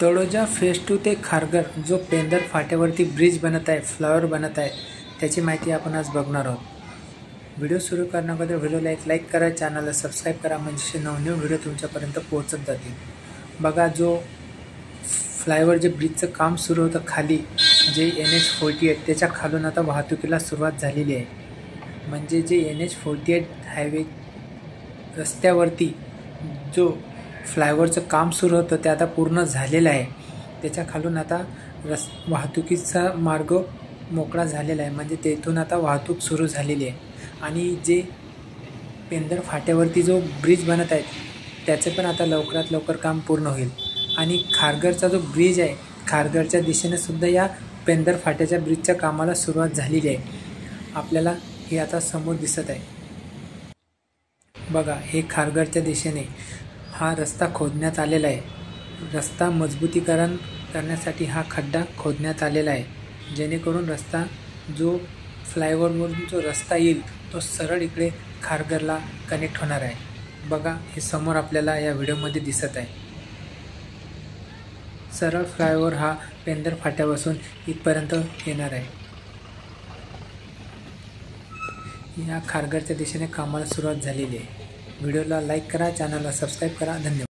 Taloja phase 2 ते खारघर जो पेंदर फाट्यावरती bridge बनत आहे, फ्लावर बनत आहे, त्याची माहिती आपण आज बघणार आहोत। व्हिडिओ सुरू करण्याअगोदर व्हिडिओला एक लाईक करा, चॅनलला सबस्क्राईब करा, म्हणजे नवनवीन व्हिडिओ तुमच्यापर्यंत पोहोचत जातील। बघा, जो फ्लायओव्हर जे ब्रिजचं काम सुरू होतं खाली, जे NH48 त्याच्या खालून आता वाहतुकीला सुरुवात झालेली आहे। म्हणजे जे NH48 हायवे रस्त्यावरती जो फ्लायओव्हरचं काम सुरू होतं ते आता पूर्ण झालेलं आहे। त्याच्या खालून आता वाहतुकीचा मार्ग मोकळा झालेला आहे, म्हणजे तेथून आता वाहतूक सुरू झालेली आहे। आणि जे पेंदर फाट्यावरती जो ब्रिज बनत आहे त्याचे पण आता लवकरात लवकर काम पूर्ण होईल। आणि खारघरचा जो ब्रिज आहे, खारघरच्या दिशेने सुद्धा या पेंदर फाट्याच्या ब्रिजच्या कामाला सुरुवात झालेली आहे। आपल्याला हे आता समोर दिसत आहे। बघा, हे खारघरच्या दिशेने हा रस्ता खोदण्यात आलेला आहे। रस्ता मजबूतीकरण करण्यासाठी हा खड्डा खोदण्यात आलेला आहे, जेणेकरून रस्ता जो फ्लायओव्हरवरून जो रस्ता येईल तो सरळ इकडे खारघरला कनेक्ट होणार आहे। बघा, हे समोर आपल्याला या व्हिडिओमध्ये दिसत आहे। सरळ फ्लायओव्हर हा पेंदर फाट्यापासून इथपर्यंत येणार आहे। या खारघरच्या दिशेने कामाला सुरुवात झालेली आहे। व्हिडिओला लाईक करा, चॅनलला सबस्क्राईब करा। धन्यवाद।